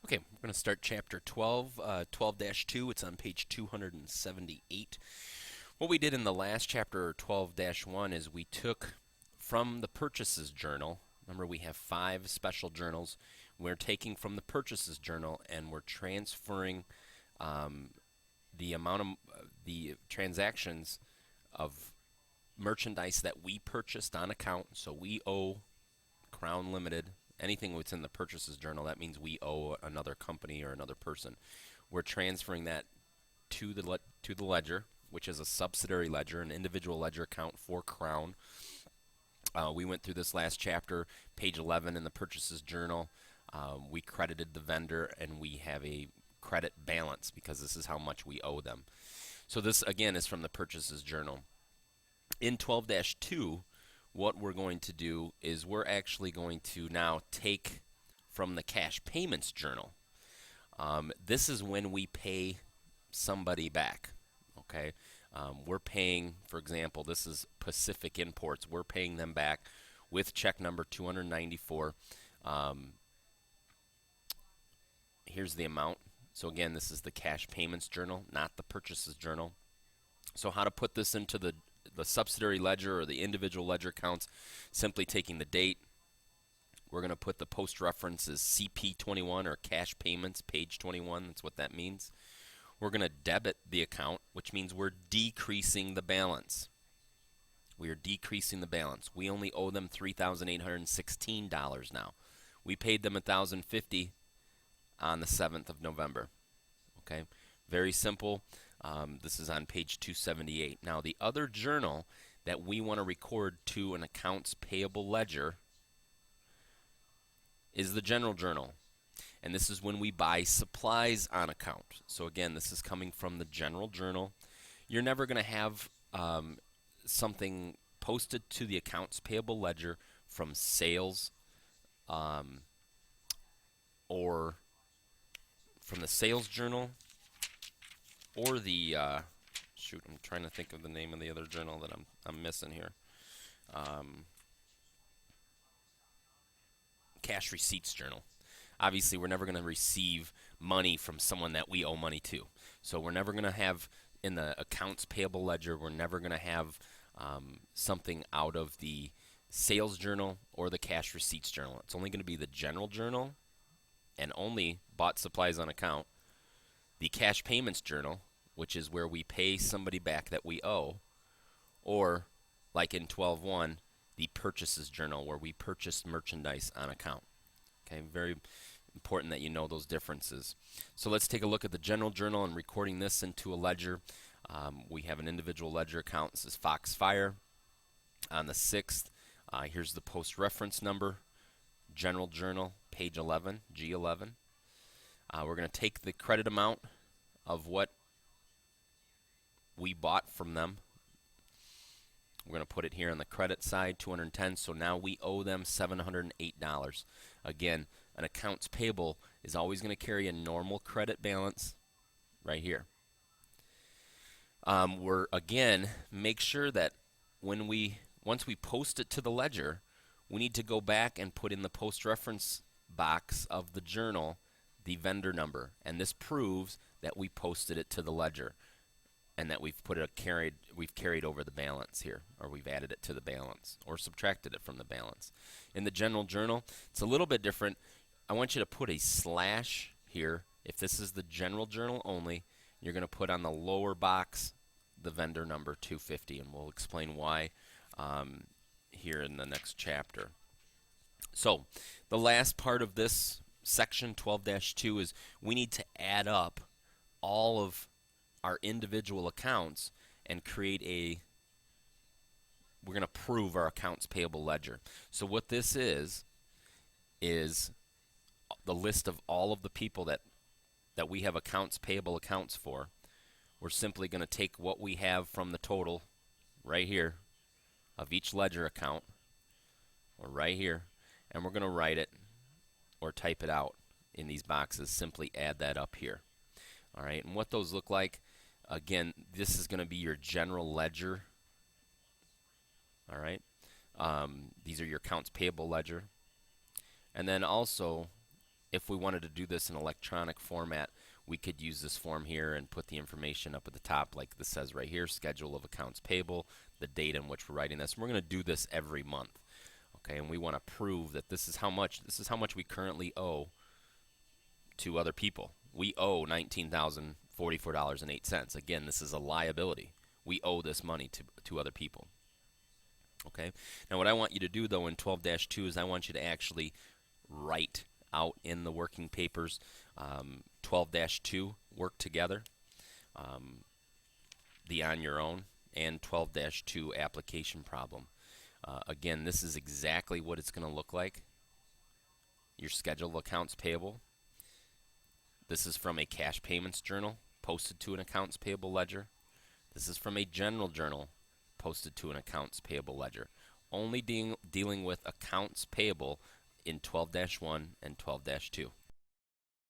Okay, we're going to start chapter 12, 12-2. It's on page 278. What we did in the last chapter, 12-1, is we took from the purchases journal. Remember, we have 5 special journals. We're taking from the purchases journal and we're transferring um, the amount of the transactions of merchandise that we purchased on account. So we owe Crown Limited anything that's in the purchases journal. That means we owe another company or another person. We're transferring that to the ledger, which is a subsidiary ledger, an individual ledger account for Crown. We went through this last chapter, page 11 in the purchases journal. We credited the vendor and we have a credit balance because this is how much we owe them. So this again is from the purchases journal. In 12-2, what we're going to do is we're actually going to now take from the cash payments journal. This is when we pay somebody back. Okay, we're paying, for example, this is Pacific Imports. We're paying them back with check number 294. Um, Here's the amount. So again, this is the cash payments journal, not the purchases journal. So how to put this into the subsidiary ledger or the individual ledger accounts? Simply taking the date. We're going to put the post reference as CP21 or cash payments, page 21. That's what that means. We're going to debit the account, which means we're decreasing the balance. We are decreasing the balance. We only owe them $3,816 now. We paid them $1,050 on the 7th of November. Okay, very simple. This is on page 278. Now, the other journal that we want to record to an accounts payable ledger is the general journal. And this is when we buy supplies on account. So again, this is coming from the general journal. You're never going to have something posted to the accounts payable ledger from sales um, or from the sales journal or the shoot. I'm trying to think of the name of the other journal that I'm missing here. Um, Cash receipts journal. Obviously, we're never going to receive money from someone that we owe money to. So we're never going to have in the accounts payable ledger. We're never going to have something out of the sales journal or the cash receipts journal. It's only going to be the general journal and only bought supplies on account. The cash payments journal, which is where we pay somebody back that we owe, or like in 12-1, the purchases journal where we purchased merchandise on account. Okay, very important that you know those differences. So let's take a look at the general journal and recording this into a ledger. We have an individual ledger account. This is Foxfire on the 6th. Here's the post reference number, general journal, page 11, G11. We're going to take the credit amount of what we bought from them. We're going to put it here on the credit side, 210. So now we owe them $708. Again, an accounts payable is always going to carry a normal credit balance right here. We're again make sure that once we post it to the ledger, we need to go back and put in the post reference box of the journal the vendor number, and this proves that we posted it to the ledger and that we've carried over the balance here, or we've added it to the balance or subtracted it from the balance. In the general journal, it's a little bit different. I want you to put a slash here. If this is the general journal only, you're going to put on the lower box the vendor number 250, and we'll explain why here in the next chapter. So the last part of this section 12-2 is we need to add up all of our individual accounts and we're going to prove our accounts payable ledger. So what this is the list of all of the people that we have accounts payable accounts for. We're simply going to take what we have from the total right here of each ledger account, or right here, and we're going to write it or type it out in these boxes. Simply add that up here. All right, and what those look like, again, this is going to be your general ledger. All right, these are your accounts payable ledger. And then also if we wanted to do this in electronic format, we could use this form here and put the information up at the top like this says right here, schedule of accounts payable, the date in which we're writing this. And we're going to do this every month. Okay, and we want to prove that this is how much we currently owe to other people. We owe $19,044.08. Again, this is a liability. We owe this money to other people. Okay. Now what I want you to do though in 12-2 is I want you to actually write out in the working papers 12-2 work together, the on your own, and 12-2 application problem. Again, this is exactly what it's going to look like. Your schedule of accounts payable. This is from a cash payments journal posted to an accounts payable ledger. This is from a general journal posted to an accounts payable ledger. Only dealing with accounts payable in 12-1 and 12-2.